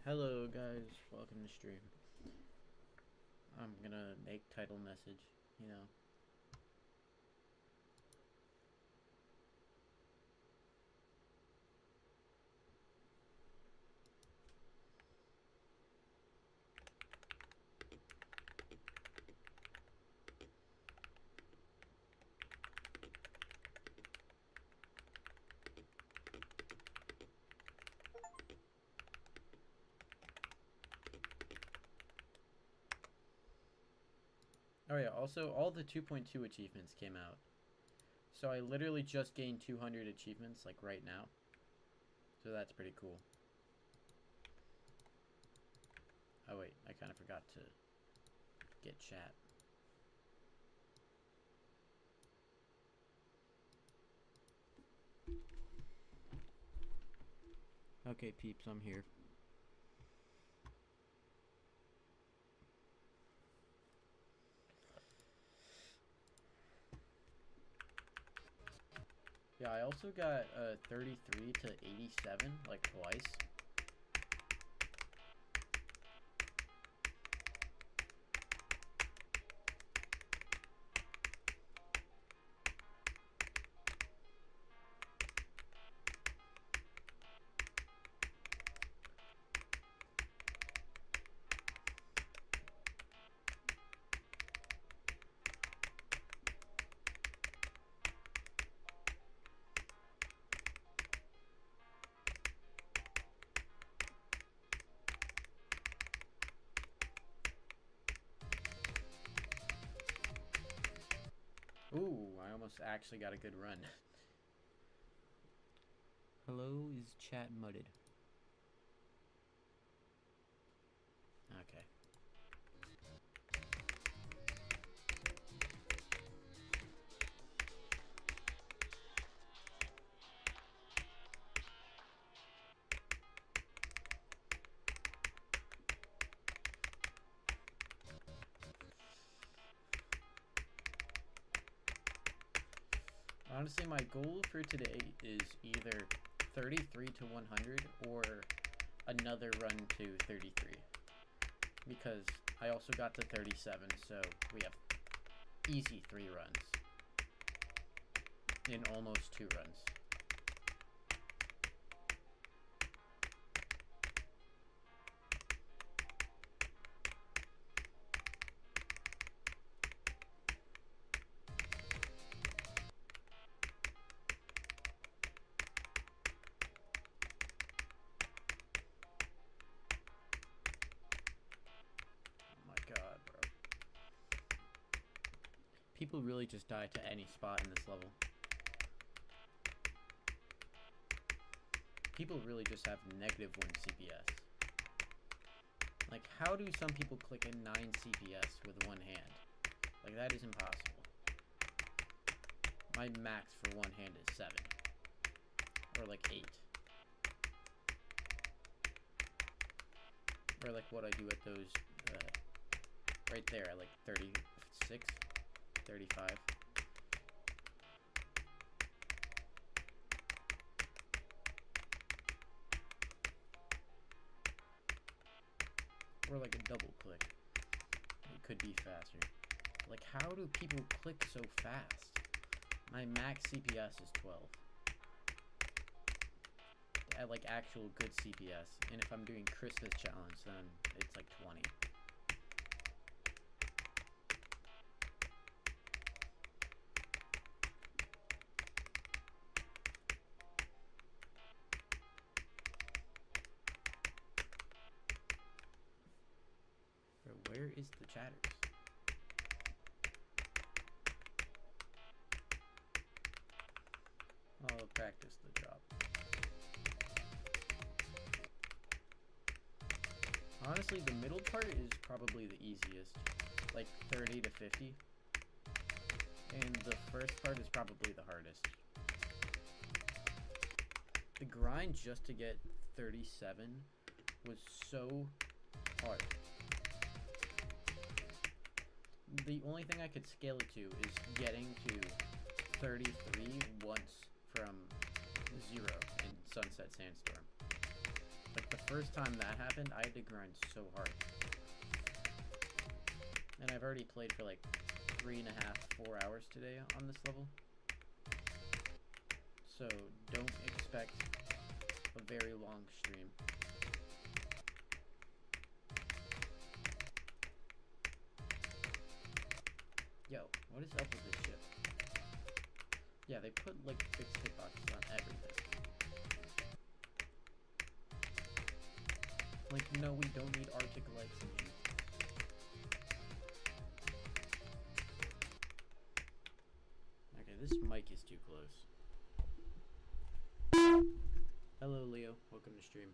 Hello guys, welcome to stream. I'm gonna make title message, you know. Oh yeah, also all the 2.2 achievements came out. So I literally just gained 200 achievements like right now. So that's pretty cool. Oh wait, I kind of forgot to get chat. Okay peeps, I'm here. Yeah, I also got 33 to 87 like twice. Ooh, I almost actually got a good run. Hello, is chat mudded? Okay. Honestly, my goal for today is either 33 to 100 or another run to 33. Because I also got to 37, so we have easy 3 runs. In almost 2 runs. People really just die to any spot in this level. People really just have -1 CPS. Like, how do some people click a 9 CPS with one hand? Like, that is impossible. My max for one hand is 7. Or like 8. Or like what I do at those, right there, at like 36. 35. Or like a double click. It could be faster. Like, how do people click so fast? My max CPS is 12. At like actual good CPS. And if I'm doing Christmas challenge, then it's like 20. Where is the chatters? I'll practice the drop. Honestly, the middle part is probably the easiest, like 30 to 50. And the first part is probably the hardest. The grind just to get 37 was so hard. The only thing I could scale it to is getting to 33 once from 0 in Sunset Sandstorm. Like the first time that happened, I had to grind so hard. And I've already played for like 3.5, 4 hours today on this level. So don't expect a very long stream. Yo, what is up with this ship? Yeah, they put like fixed hitboxes on everything. Like, no, we don't need Arctic lights in here. Okay, this mic is too close. Hello, Leo. Welcome to stream.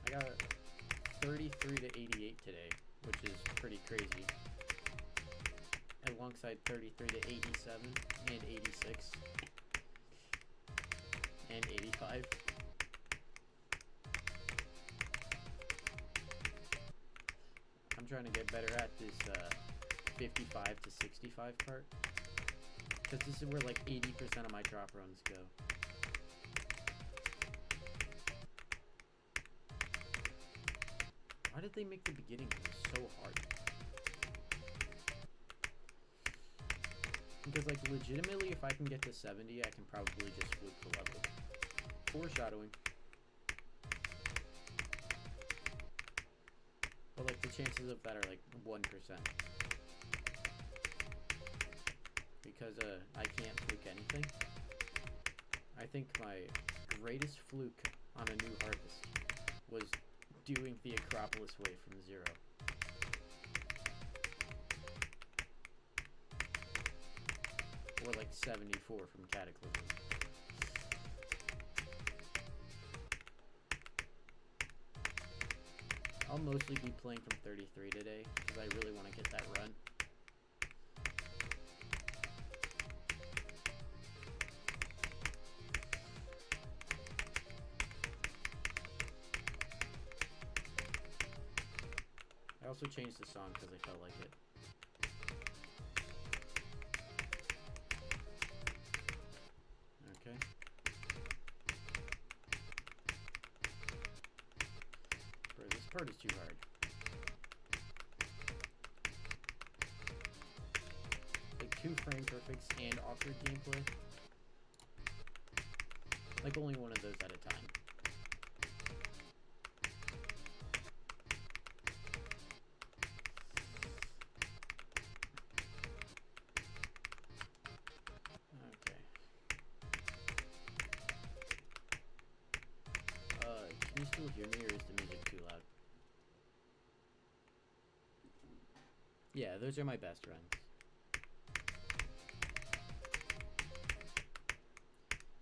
I got 33 to 88 today, which is pretty crazy. Alongside 33 to 87 and 86 and 85. I'm trying to get better at this 55 to 65 part, because this is where like 80% of my drop runs go. Why did they make the beginning so hard? Because like legitimately, if I can get to 70, I can probably just fluke the level. Foreshadowing. But like the chances of that are like 1%. Because I can't fluke anything. I think my greatest fluke on a new harvest was doing the Acropolis wave from 0. Or like 74 from Cataclysm. I'll mostly be playing from 33 today, because I really want to get that run. I also changed the song because I felt like it. Okay. Bro, this part is too hard. Like 2 frame perfects and awkward gameplay. Like only one of those at a time. Can you still hear me, or is the music too loud? Yeah, those are my best runs.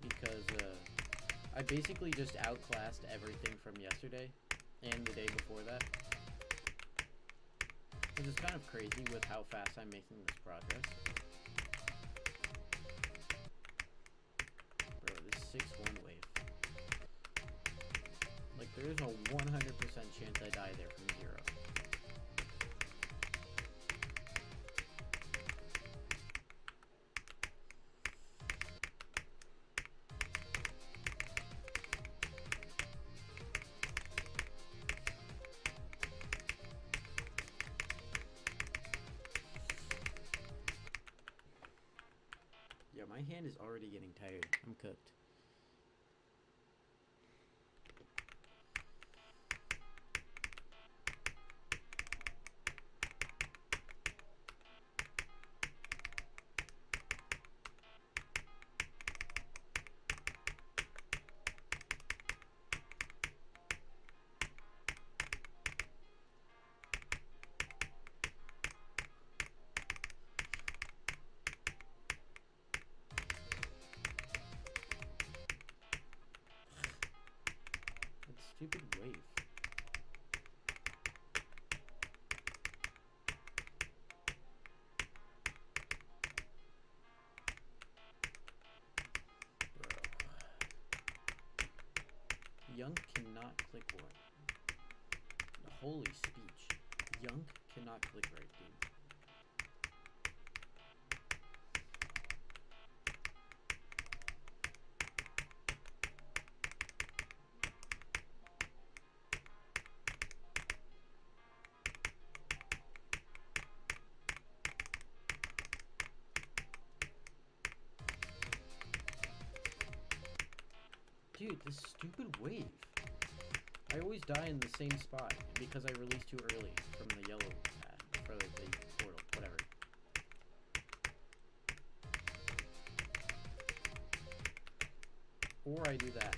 Because I basically just outclassed everything from yesterday and the day before that. Which is kind of crazy with how fast I'm making this progress. Bro, this 6-1 wave. Like, there is a 100% chance I die there from 0. Yeah, my hand is already getting tired. I'm cooked. Stupid wave. Bro. Young cannot click right. Holy speech. Young cannot click right, dude. Dude, this stupid wave. I always die in the same spot because I release too early from the yellow pad, for the portal, whatever. Or I do that.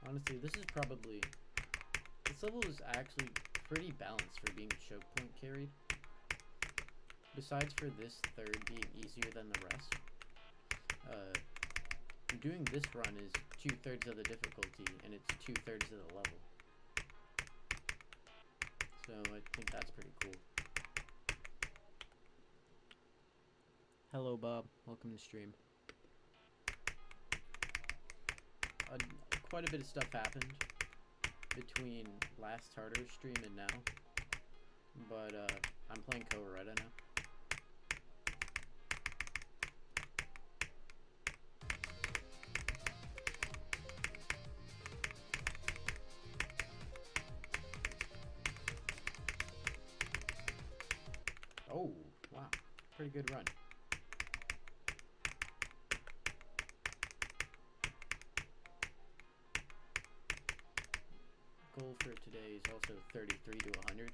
Honestly, this level is actually pretty balanced for being choke point carried. Besides for this third being easier than the rest, doing this run is 2/3 of the difficulty, and it's 2/3 of the level. So I think that's pretty cool. Hello, Bob. Welcome to stream. Quite a bit of stuff happened between last Tartar stream and now, but I'm playing KOWARETA now. Oh, wow. Pretty good run. Goal for today is also 33 to 100.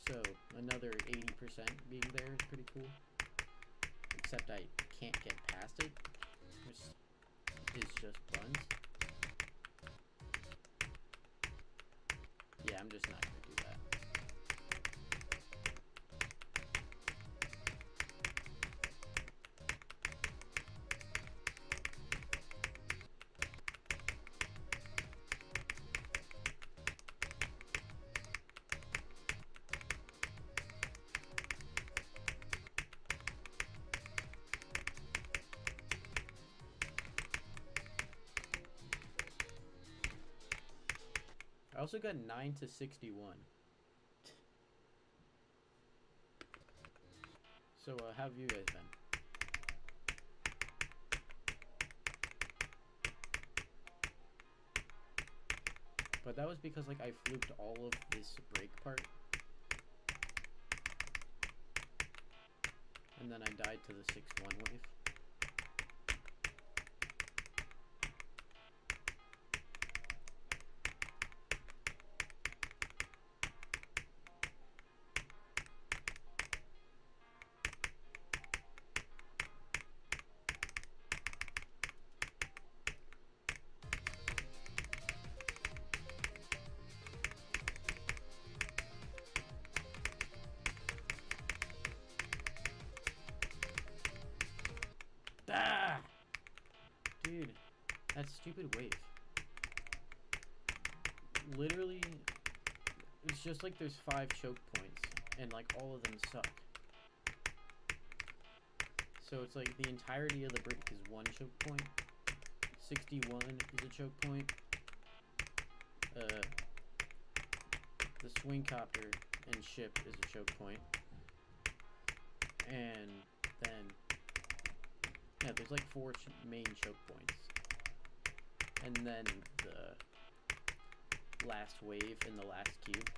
So another 80% being there is pretty cool. Except I can't get past it, which is just buns. Yeah, I'm just not gonna do that. I also got 9 to 61. So, how have you guys been? But that was because, like, I fluked all of this break part. And then I died to the 6-1 wave. Ah! Dude, that stupid wave. Literally, it's just like there's 5 choke points, and like all of them suck. So it's like the entirety of the break is 1 choke point. 61 is a choke point. The swing copter and ship is a choke point. And then yeah, there's like 4 main choke points. And then the last wave and the last cube.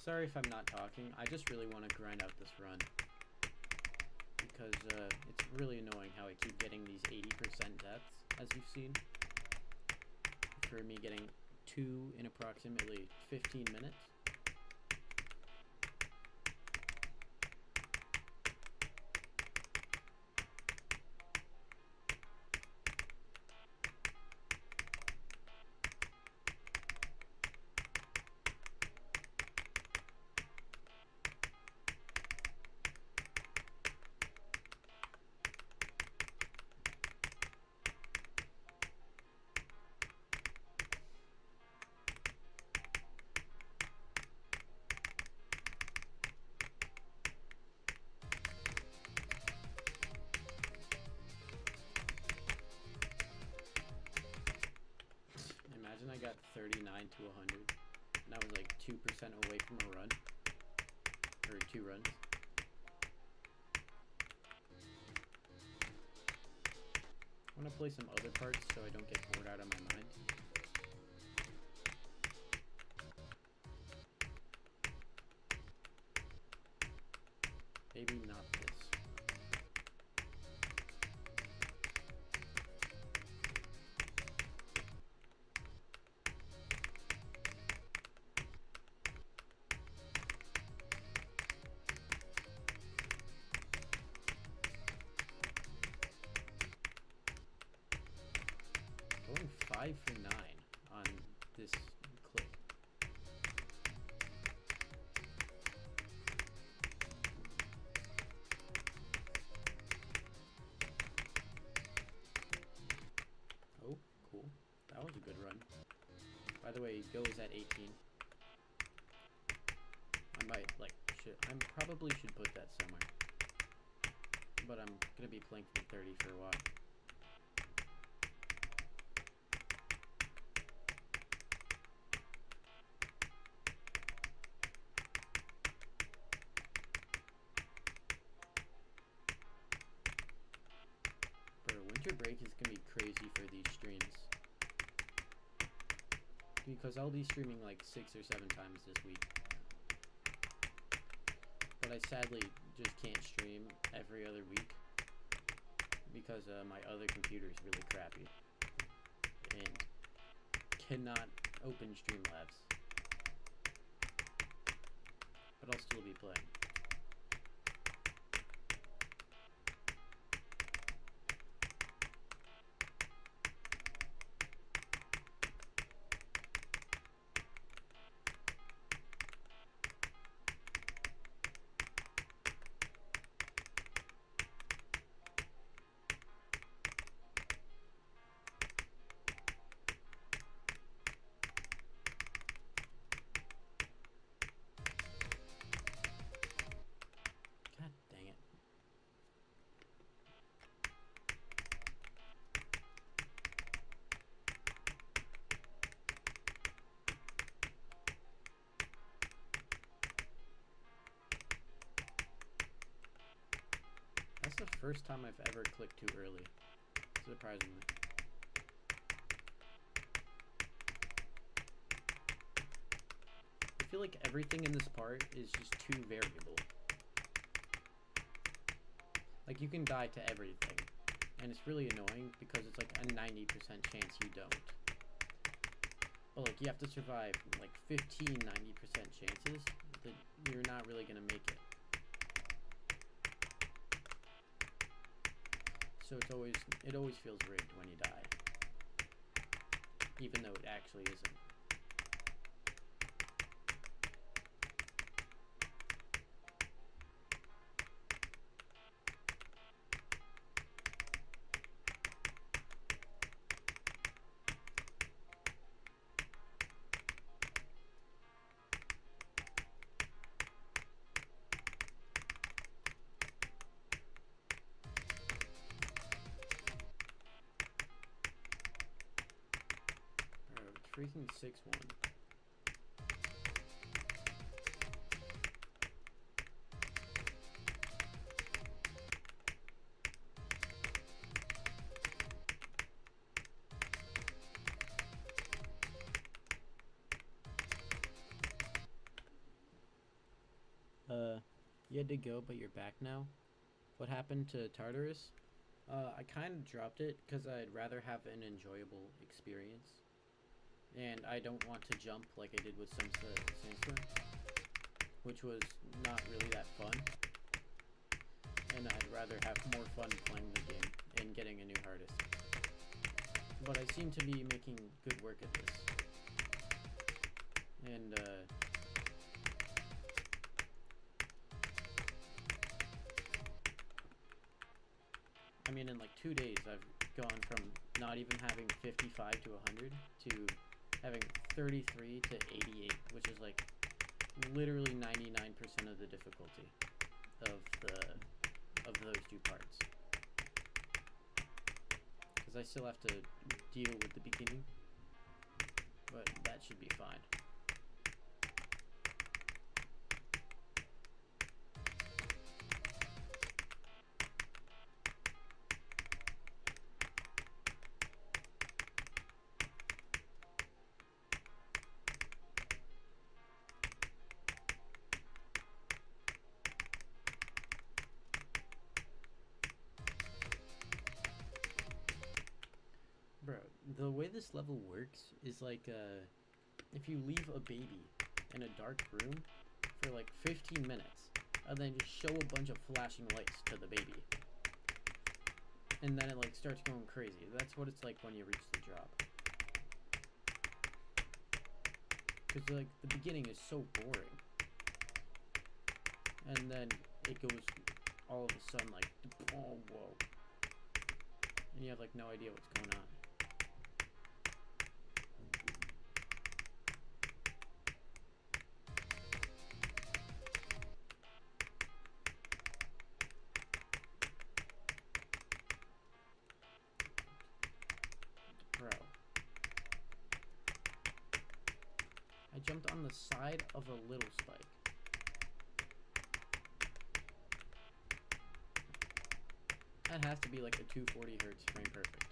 Sorry if I'm not talking. I just really want to grind out this run. Because it's really annoying how I keep getting these 80% deaths, as you've seen. For me getting 2 in approximately 15 minutes. Imagine I got 39 to 100, and I was like 2% away from a run, or 2 runs. I want to play some other parts so I don't get bored out of my mind. Maybe not this. Going 5 for 9 on this clip. Oh, cool. That was a good run. By the way, Go is at 18. I might, I probably should put that somewhere. But I'm gonna be playing from 30 for a while. Winter break is gonna be crazy for these streams because I'll be streaming like 6 or 7 times this week, but I sadly just can't stream every other week because my other computer is really crappy and cannot open Streamlabs, but I'll still be playing. That's the first time I've ever clicked too early, surprisingly. I feel like everything in this part is just too variable. Like, you can die to everything, and it's really annoying because it's like a 90% chance you don't. But like, you have to survive like 15, 90% chances that you're not really gonna make it. So it always feels rigged when you die, even though it actually isn't. Freaking 6-1. You had to go, but you're back now. What happened to Tartarus? I kind of dropped it because I'd rather have an enjoyable experience. And I don't want to jump like I did with Sandstorm, which was not really that fun. And I'd rather have more fun playing the game and getting a new hardest. But I seem to be making good work at this. And, I mean, in like 2 days, I've gone from not even having 55 to 100 to having 33 to 88, which is like literally 99% of the difficulty of those two parts. Because I still have to deal with the beginning, but that should be fine. Bro, the way this level works is like, if you leave a baby in a dark room for like 15 minutes, and then just show a bunch of flashing lights to the baby, and then it like starts going crazy. That's what it's like when you reach the drop. Because like, the beginning is so boring. And then it goes all of a sudden like, oh, whoa. And you have like no idea what's going on. Bro. I jumped on the side of a little spike. That has to be like a 240 hertz frame perfect.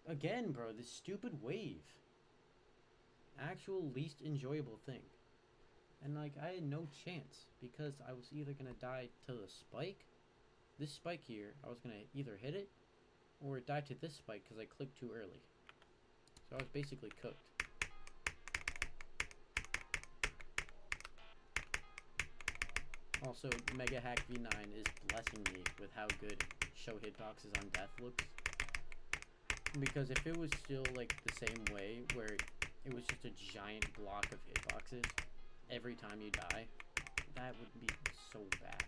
Again, bro, this stupid wave. Actual least enjoyable thing. And like, I had no chance because I was either gonna die to the spike, this spike here, I was gonna either hit it or die to this spike because I clicked too early. So I was basically cooked. Also, Mega Hack V9 is blessing me with how good show hitboxes on death looks. Because if it was still like the same way, where it was just a giant block of hitboxes every time you die, that would be so bad.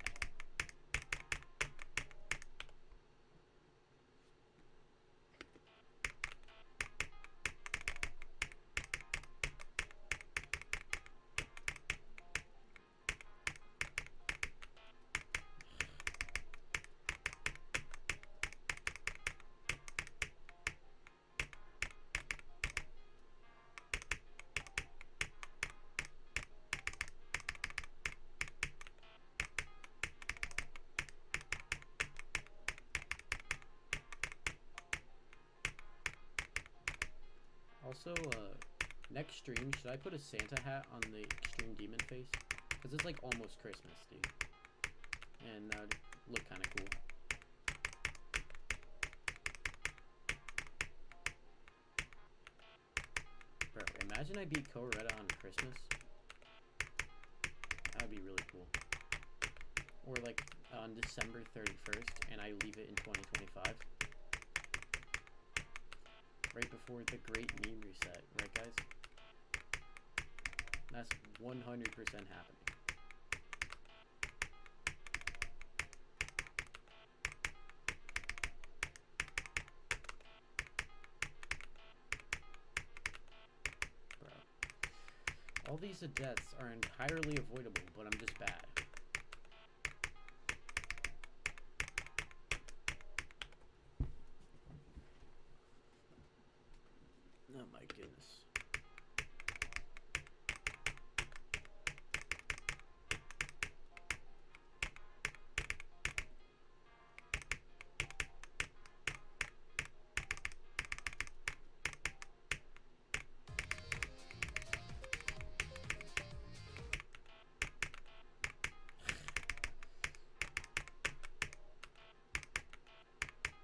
Also, next stream, should I put a Santa hat on the extreme demon face? Because it's like almost Christmas, dude. And that would look kind of cool. Bro, imagine I beat KOWARETA on Christmas. That would be really cool. Or like on December 31st, and I leave it in 2025. Right before the great meme reset, right guys? That's 100% happening. Bro. All these deaths are entirely avoidable, but I'm just bad. Oh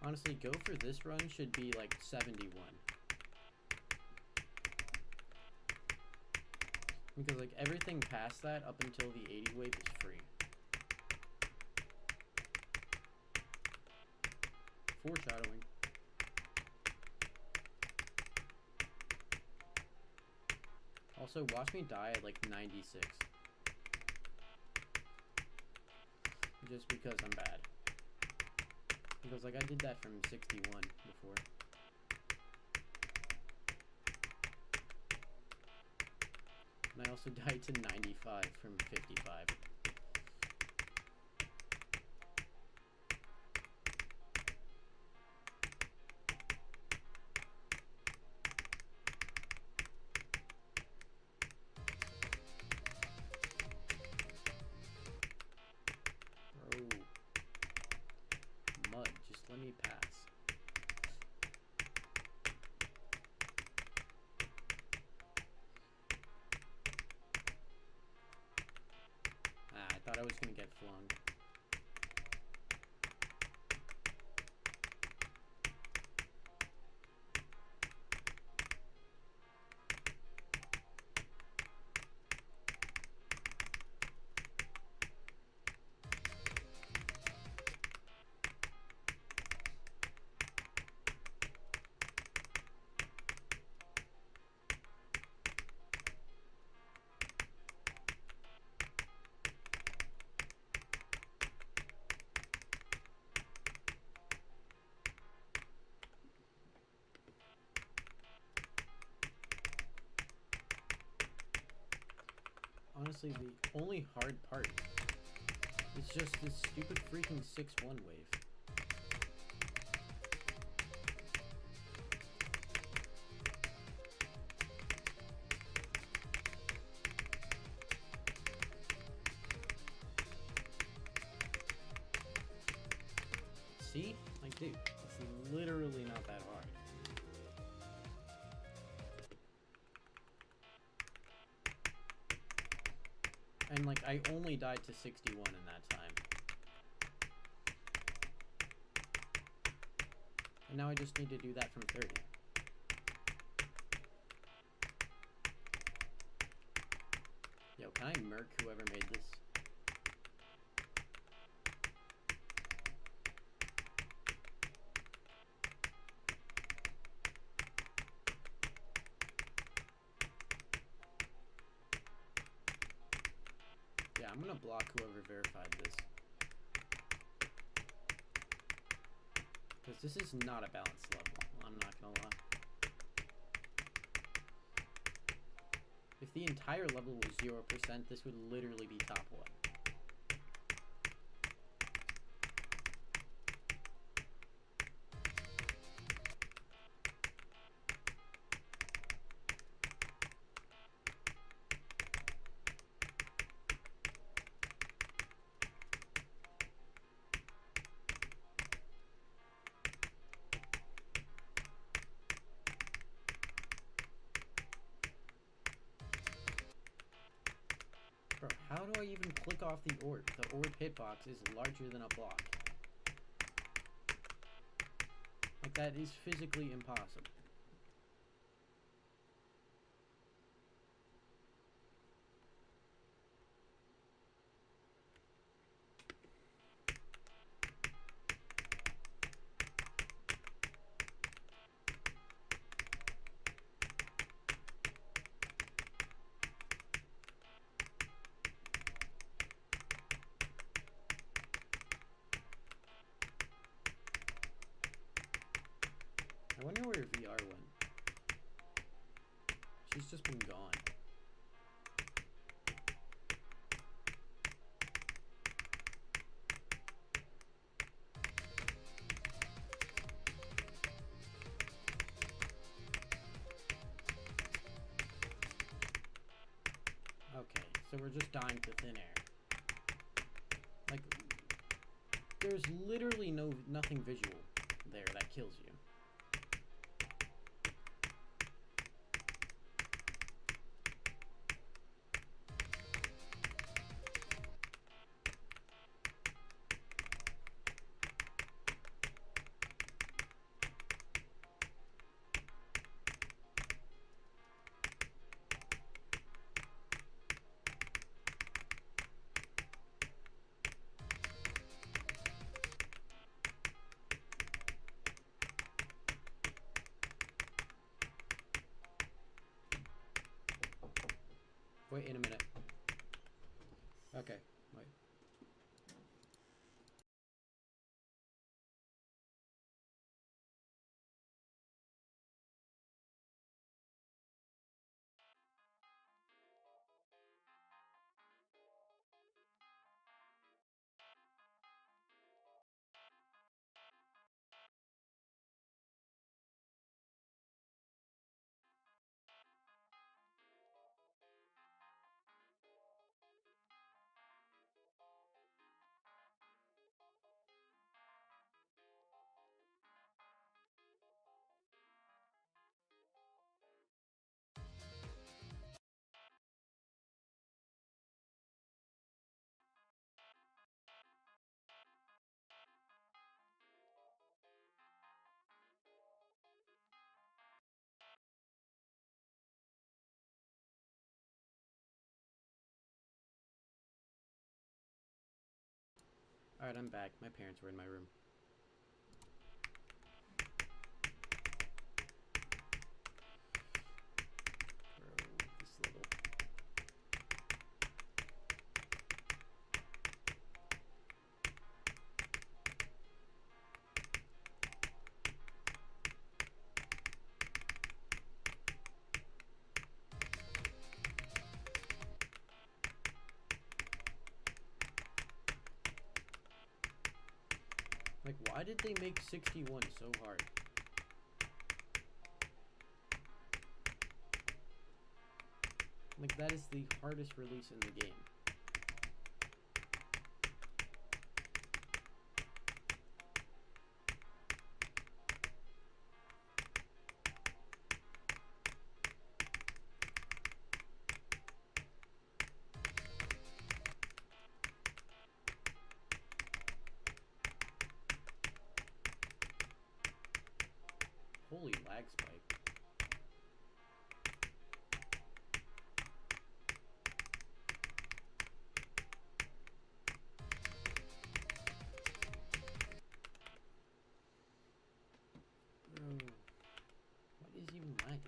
Honestly, go for this run should be like 71. Because like everything past that up until the 80 wave is free. Foreshadowing. Also, watch me die at like 96. Just because I'm bad. Because like I did that from 61 before. And I also died to 95 from 55. Mud, just let me pass. I thought I was gonna get flung. Honestly, the only hard part is just this stupid freaking 6-1 wave. See? Like, dude, it's literally not that hard. And like, I only died to 61 in that time. And now I just need to do that from 30. Yo, can I murk whoever made this? Yeah, I'm gonna block whoever verified this. Because this is not a balanced level, I'm not gonna lie. If the entire level was 0%, this would literally be top 1. Bro, how do I even click off the orb? The orb hitbox is larger than a block. Like, that is physically impossible. I wonder where VR went. She's just been gone. Okay, so we're just dying to thin air. Like, there's literally nothing visual there that kills you. Wait in a minute. Okay, wait. Alright, I'm back. My parents were in my room. Bro, this level. Like, why did they make 61 so hard? Like, that is the hardest release in the game. Holy lag spike. Bro, what is even lagging?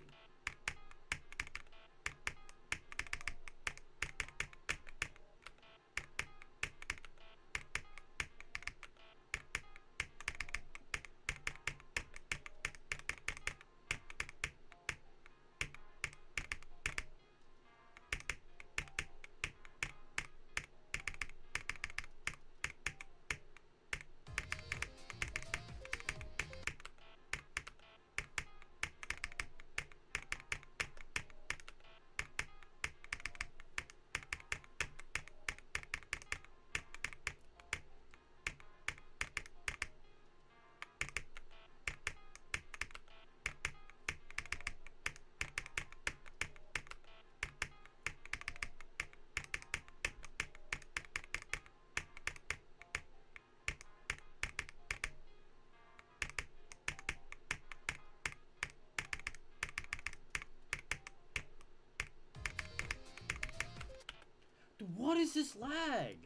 What is this lag?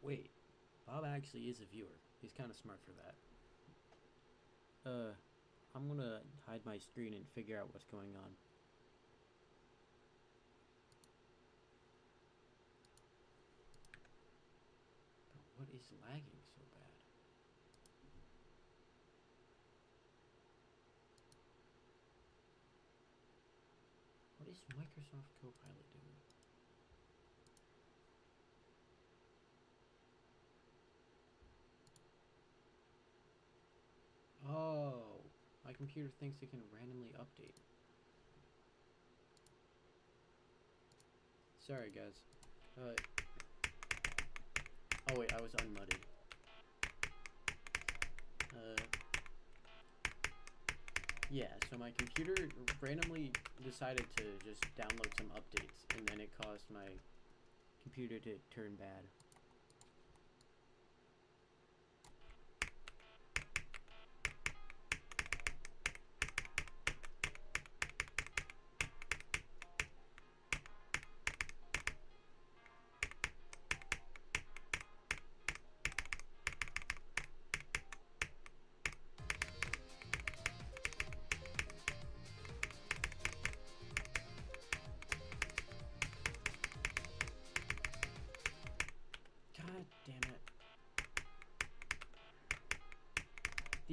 Wait, Bob actually is a viewer. He's kind of smart for that. I'm gonna hide my screen and figure out what's going on. But what is lagging so bad? What is Microsoft Copilot doing? Oh, my computer thinks it can randomly update. Sorry, guys. Oh wait, I was unmudded. Yeah, so my computer randomly decided to just download some updates, and then it caused my computer to turn bad.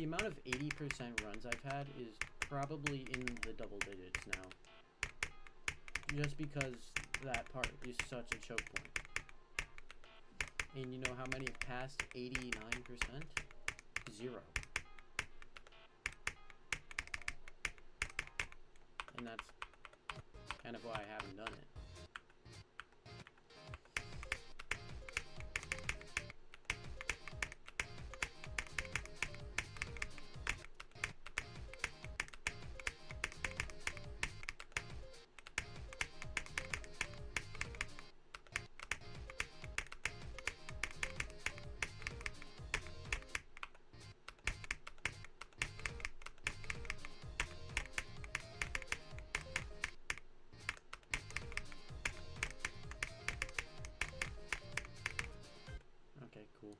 The amount of 80% runs I've had is probably in the double digits now. Just because that part is such a choke point. And you know how many have passed 89%? 0. And that's kind of why I haven't done it. Okay, cool.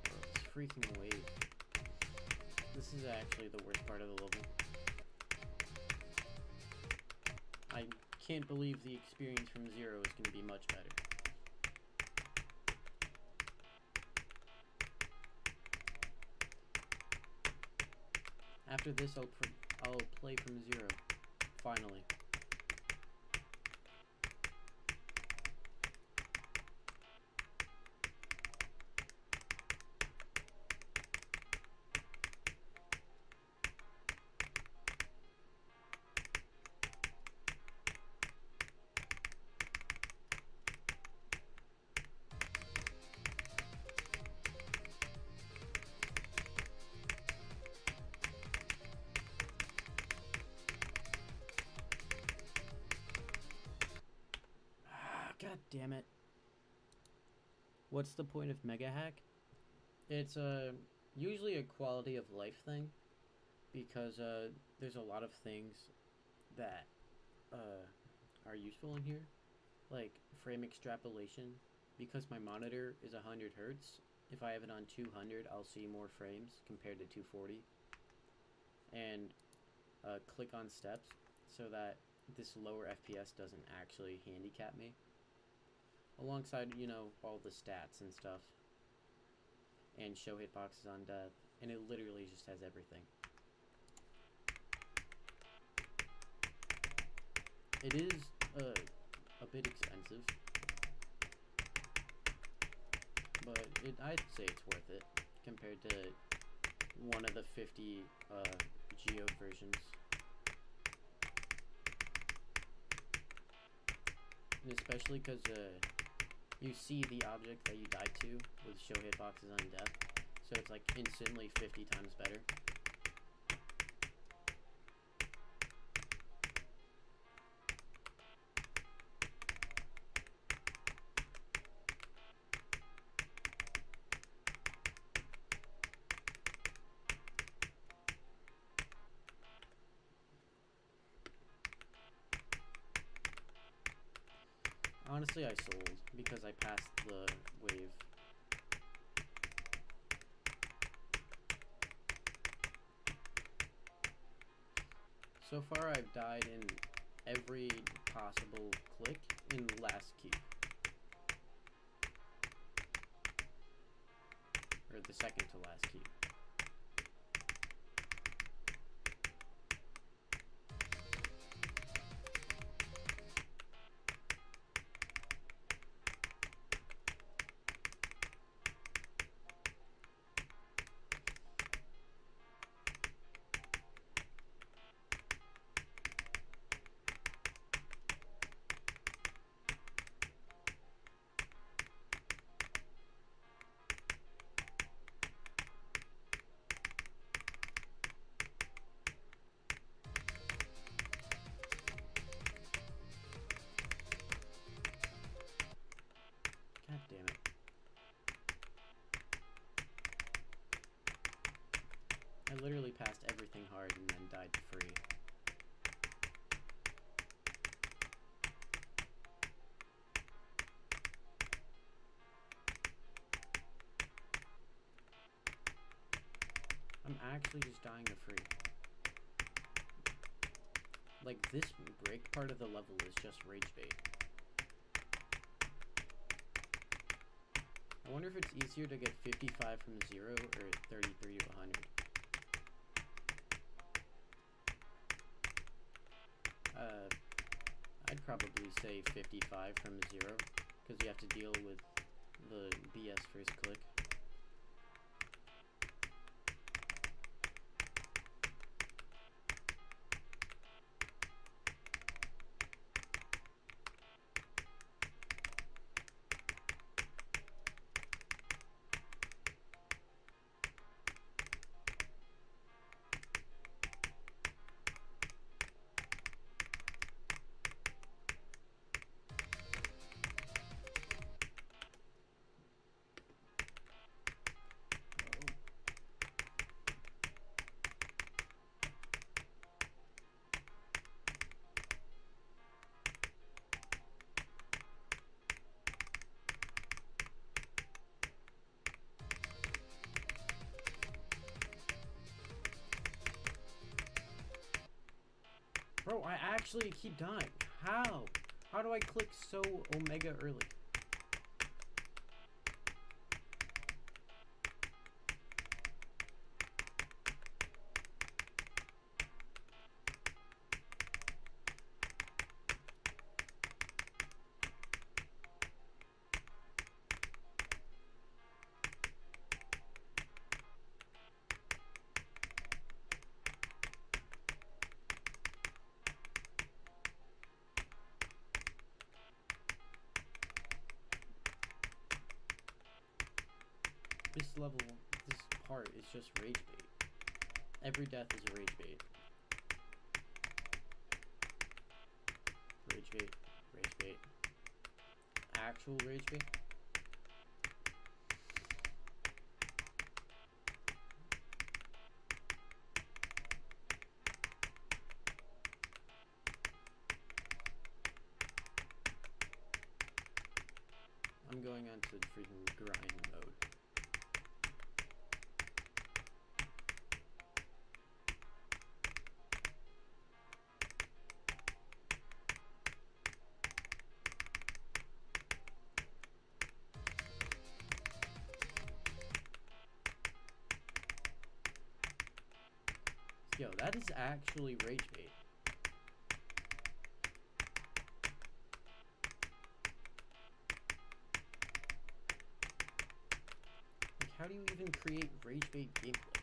Bro, this freaking wave. This is actually the worst part of the level. I can't believe the experience from 0 is going to be much better. After this, I'll play from 0. Finally. God damn it. What's the point of Mega Hack? It's usually a quality of life thing, because there's a lot of things that are useful in here, like frame extrapolation. Because my monitor is 100 Hertz, if I have it on 200, I'll see more frames compared to 240. And click on steps so that this lower FPS doesn't actually handicap me. Alongside, you know, all the stats and stuff. And show hitboxes on death. And it literally just has everything. It is a bit expensive. But I'd say it's worth it compared to one of the 50 Geode versions. And especially because you see the object that you died to with show hitboxes on death, so it's like instantly 50 times better. Honestly, I sold because I passed the wave. So far, I've died in every possible click in the last cube. Or the second to last cube. God damn it. I literally passed everything hard and then died to free. I'm actually just dying to free. Like, this break part of the level is just rage bait. I wonder if it's easier to get 55 from 0 or 33 to 100. I'd probably say 55 from 0, because you have to deal with the BS first click. Bro, I actually keep dying. How? How do I click so omega early? This level, this part is just rage bait. Every death is a rage bait. Rage bait, rage bait. Actual rage bait. I'm going on to freaking grind mode. Yo, that is actually rage bait. Like, how do you even create rage bait gameplay?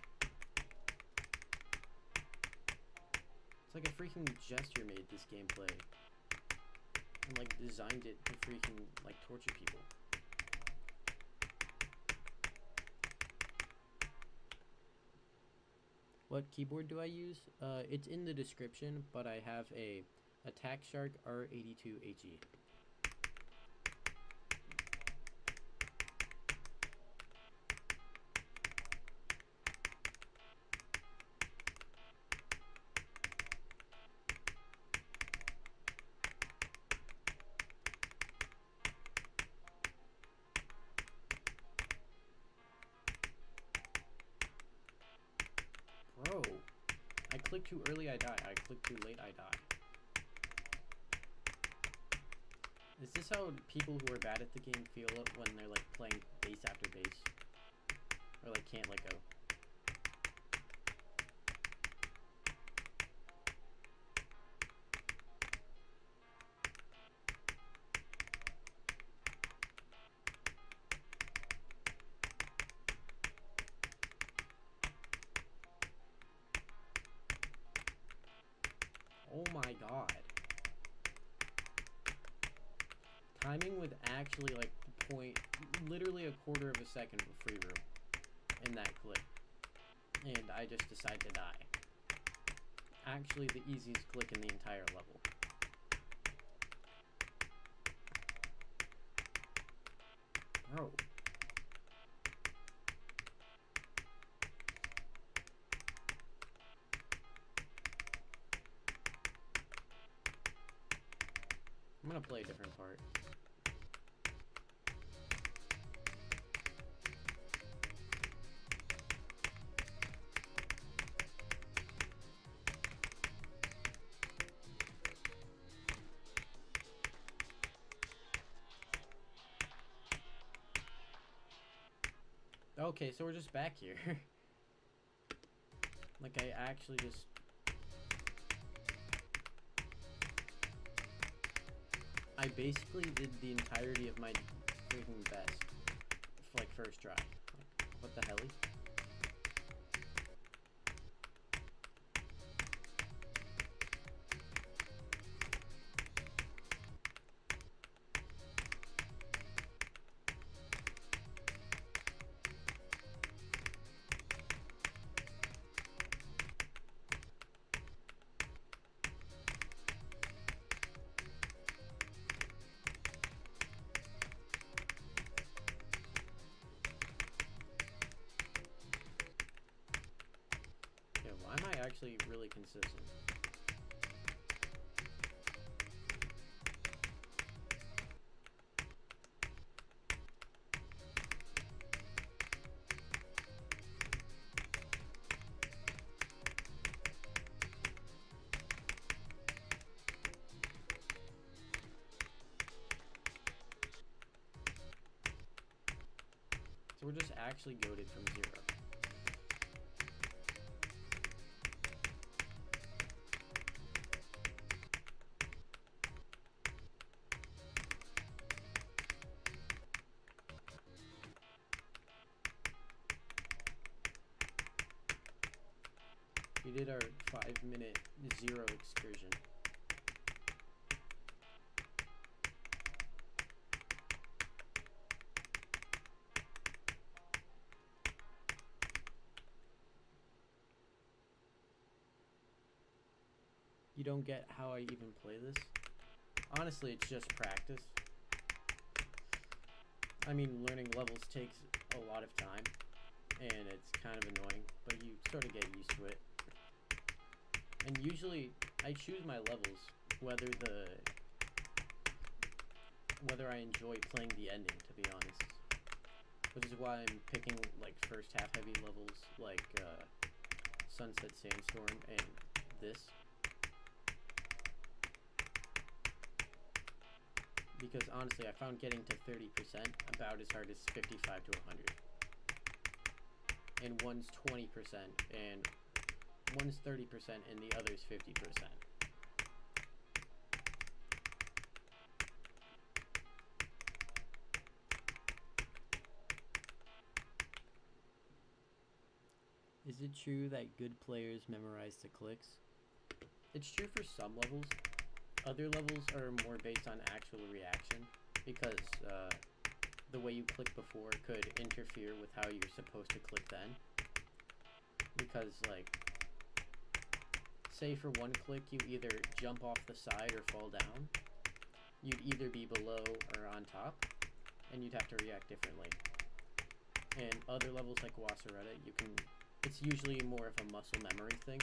It's like a freaking gesture made this gameplay and like designed it to freaking like torture people. What keyboard do I use? It's in the description, but I have a Attackshark R82HE. Bro, I click too early, I die. I click too late, I die. Is this how people who are bad at the game feel when they're like playing base after base? Or like can't let go? Oh my god. Timing with actually like literally a quarter of a second of free room in that clip. And I just decide to die. Actually the easiest click in the entire level. Bro. I'm gonna play a different part. Okay, so we're just back here. Like, I actually just... I basically did the entirety of my freaking best, like, first try. Like, what the helly? Why am I actually really consistent? So we're just actually goated from 0. We did our 5-minute 0 excursion. You don't get how I even play this? Honestly, it's just practice. I mean, learning levels takes a lot of time, and it's kind of annoying, but you sort of get used to it. And usually, I choose my levels whether I enjoy playing the ending, to be honest. Which is why I'm picking, like, first half heavy levels, like, Sunset Sandstorm and this. Because honestly, I found getting to 30% about as hard as 55 to 100. And one's 20%, and one's 30%, and the other's 50%. Is it true that good players memorize the clicks? It's true for some levels. Other levels are more based on actual reaction, because the way you click before could interfere with how you're supposed to click then. Because, like, say for one click you either jump off the side or fall down, you'd either be below or on top, and you'd have to react differently. And other levels like KOWARETA, it's usually more of a muscle memory thing.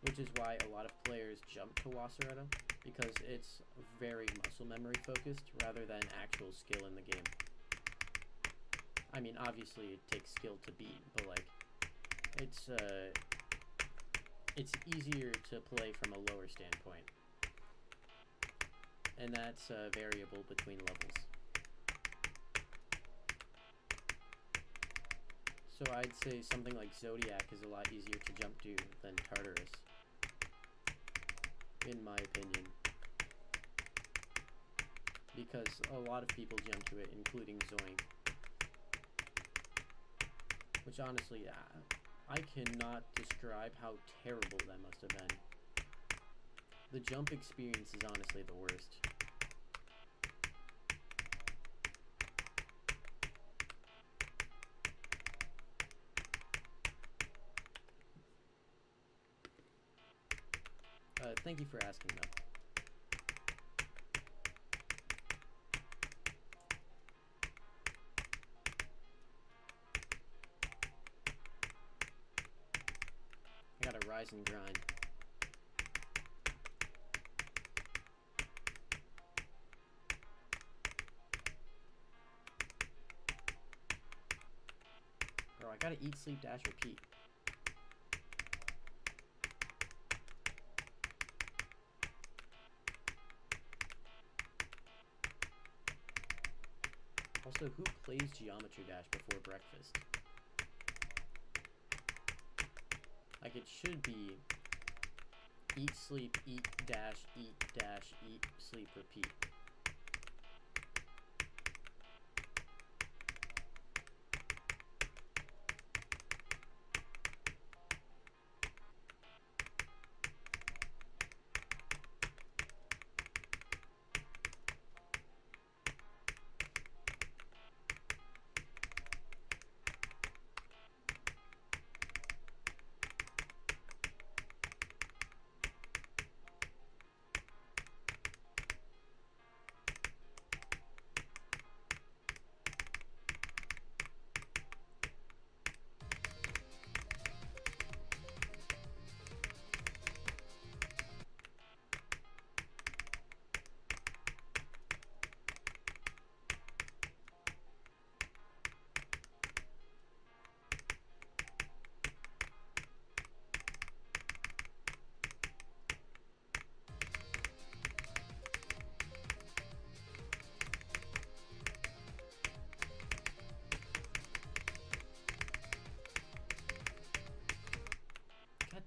Which is why a lot of players jump to KOWARETA, because it's very muscle memory focused rather than actual skill in the game. I mean, obviously it takes skill to beat, but like, it's easier to play from a lower standpoint. And that's variable between levels. So I'd say something like Zodiac is a lot easier to jump to than Tartarus, in my opinion, because a lot of people jump to it, including Zoink, which honestly, I cannot describe how terrible that must have been. The jump experience is honestly the worst. Thank you for asking, though. I gotta rise and grind. Bro, I gotta eat, sleep, dash, repeat. Also, who plays Geometry Dash before breakfast? Like, it should be eat, sleep, eat, dash, eat, sleep, repeat.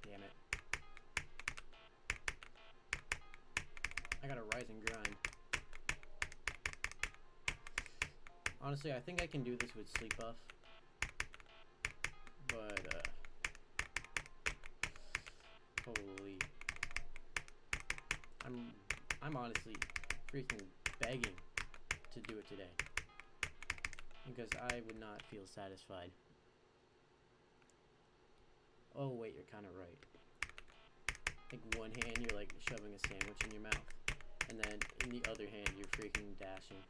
Damn it. I gotta rise and grind. Honestly, I think I can do this with sleep buff. But, holy. I'm honestly freaking begging to do it today. Because I would not feel satisfied. Oh wait, you're kind of right. Like one hand you're like shoving a sandwich in your mouth, and then in the other hand you're freaking dashing.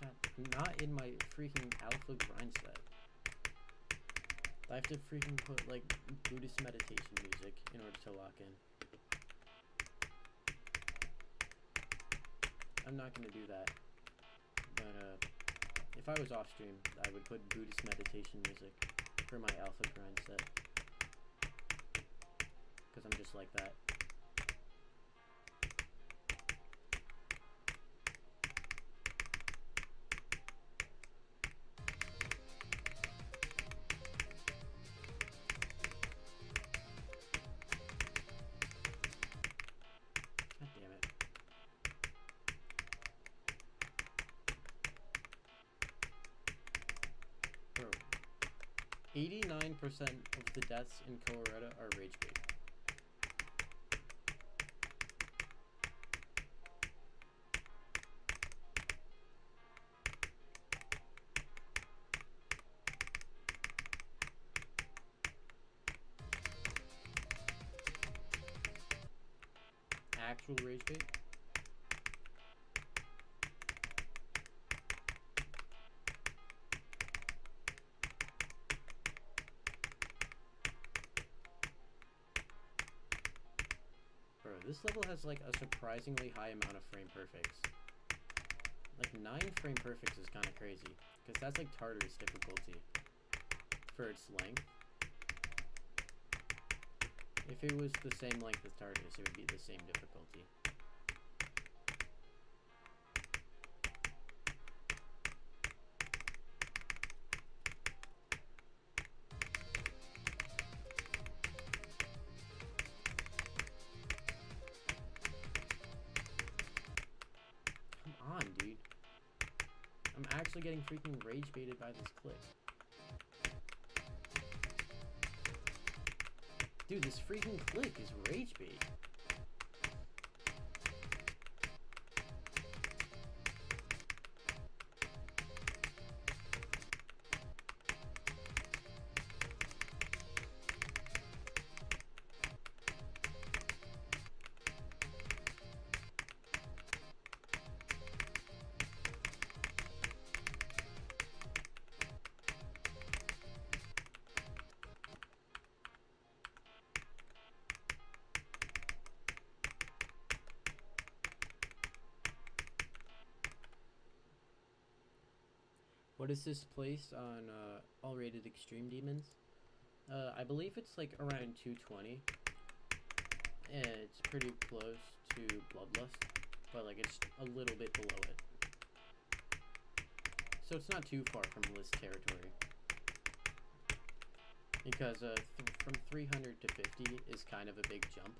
God, I'm not in my freaking alpha grind set. I have to freaking put like Buddhist meditation music in order to lock in. I'm not gonna do that. But if I was off stream, I would put Buddhist meditation music for my alpha grind set. Because I'm just like that. God damn it. Bro. 89% of the deaths in KOWARETA are rage bait. Actual rage bait? Bro, this level has like a surprisingly high amount of frame perfects. Like 9 frame perfects is kind of crazy, because that's like Tartarus difficulty for its length. If it was the same length as Tartarus, it would be the same difficulty. Come on, dude. I'm actually getting freaking rage baited by this clip. Dude, this freaking click is rage bait. What is this place on all rated extreme demons? I believe it's like around 220. And it's pretty close to Bloodlust, but like it's a little bit below it. So it's not too far from list territory. Because from 300 to 50 is kind of a big jump.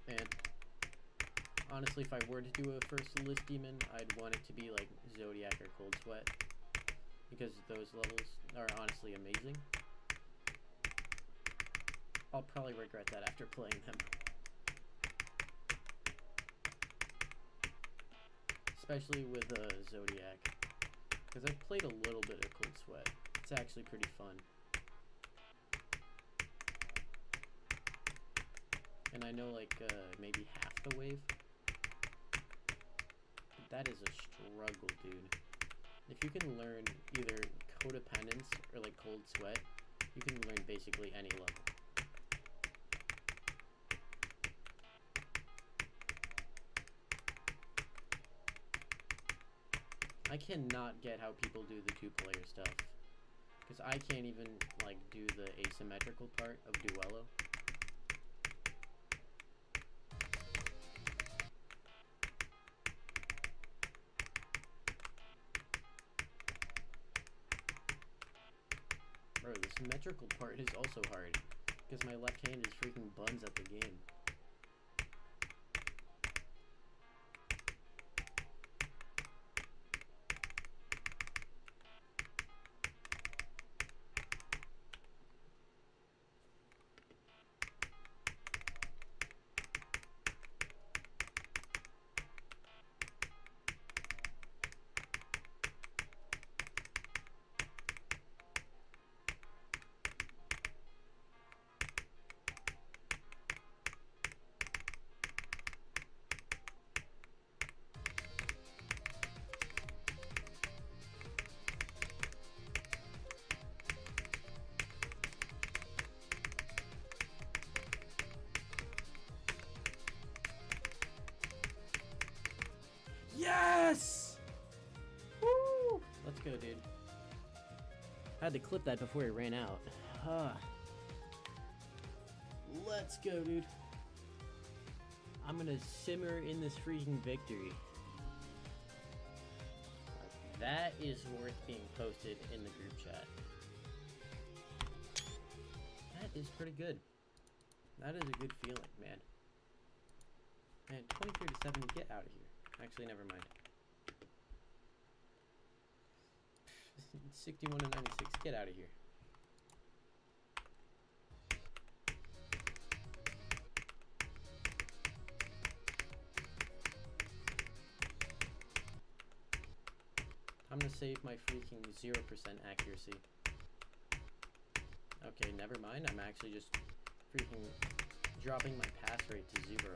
And honestly, if I were to do a first list demon, I'd want it to be like Zodiac or Cold Sweat, because those levels are honestly amazing. I'll probably regret that after playing them. Especially with Zodiac, because I've played a little bit of Cold Sweat. It's actually pretty fun. And I know like maybe half the wave. But that is a struggle, dude. If you can learn either Codependence or like Cold Sweat, you can learn basically any level. I cannot get how people do the two-player stuff, because I can't even like do the asymmetrical part of Duello. Bro, the symmetrical part is also hard, because my left hand is freaking buns at the game. Yes! Woo! Let's go, dude. I had to clip that before it ran out. Let's go, dude. I'm gonna simmer in this freaking victory. That is worth being posted in the group chat. That is pretty good. That is a good feeling, man. Man, 2037, get out of here. Actually, never mind. 61 to 96, get out of here. I'm gonna save my freaking 0% accuracy. Okay, never mind. I'm actually just freaking dropping my pass rate to 0.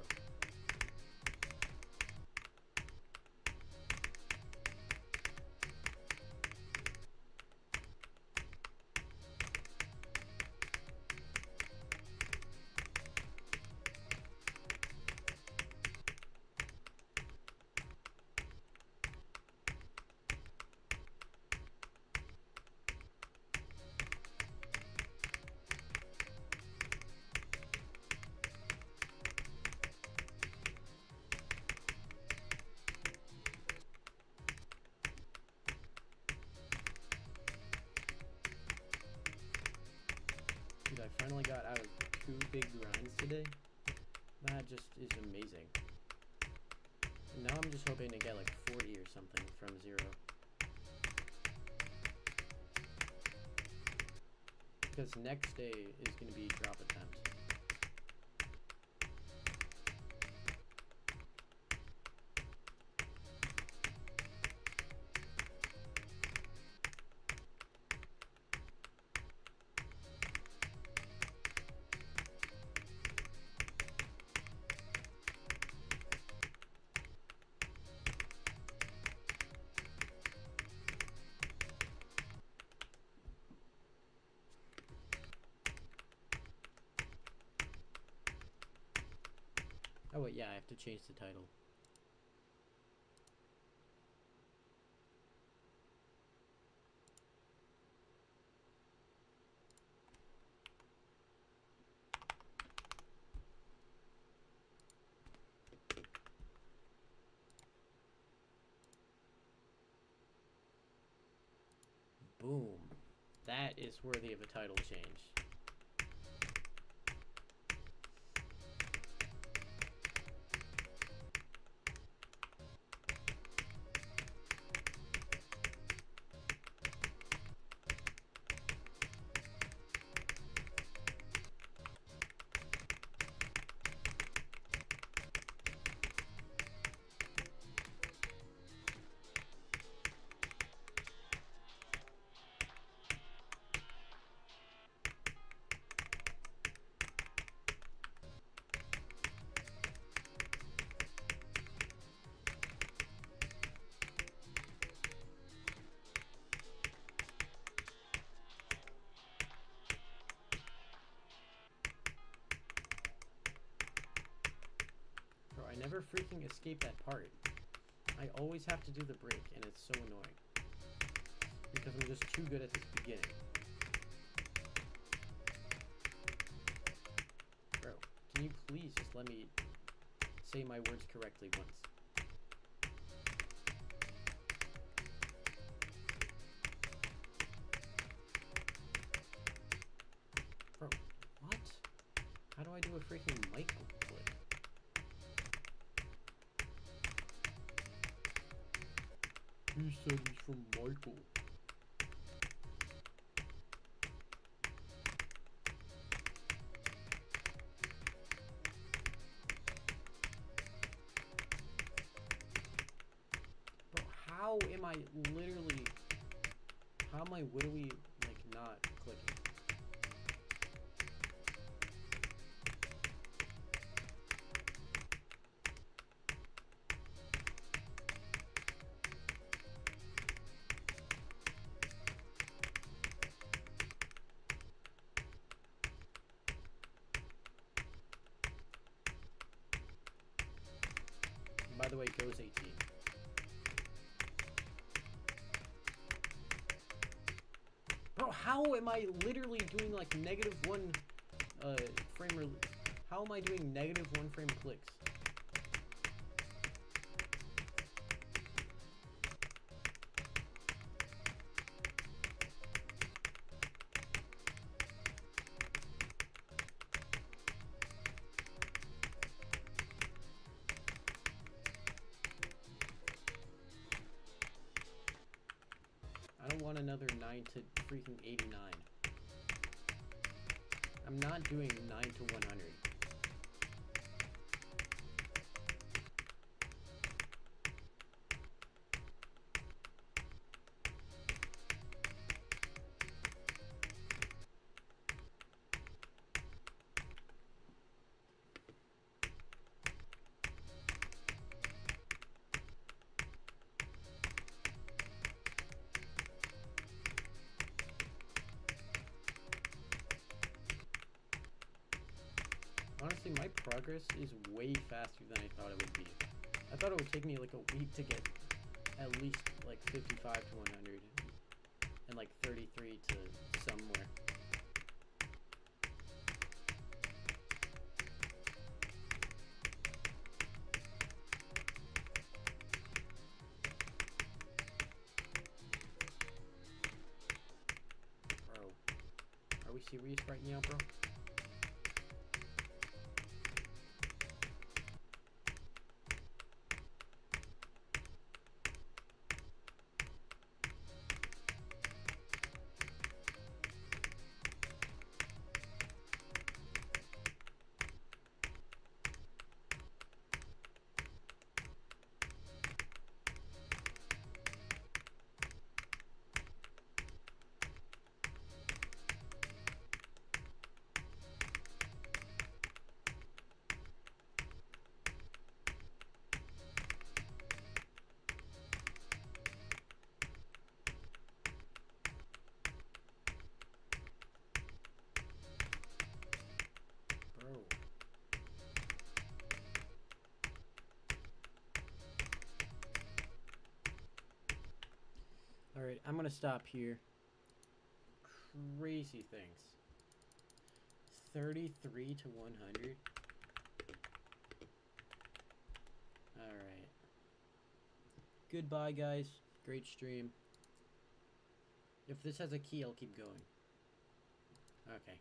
I finally got out of 2 big grinds today. That just is amazing. Now I'm just hoping to get like 40 or something from 0. Because next day is going to be drop attempt. Oh wait, yeah, I have to change the title. Boom. That is worthy of a title change. I never freaking escape that part. I always have to do the break, and it's so annoying. Because I'm just too good at this beginning. Bro, can you please just let me say my words correctly once? Bro, what? How do I do a freaking mic click? He said he's from Michael. Bro, how am I literally... How am I literally, like, not clicking? By the way, goes 18. Bro, how am I literally doing like -1 frame how am I doing -1 frame clicks? I don't want another 9 to freaking 89. I'm not doing 9 to 100. Honestly, my progress is way faster than I thought it would be. I thought it would take me like a week to get at least like 55 to 100 and like 33 to somewhere. Bro, are we serious right now, bro? Alright, I'm gonna stop here. Crazy things. 33 to 100. Alright. Goodbye, guys. Great stream. If this has a key, I'll keep going. Okay.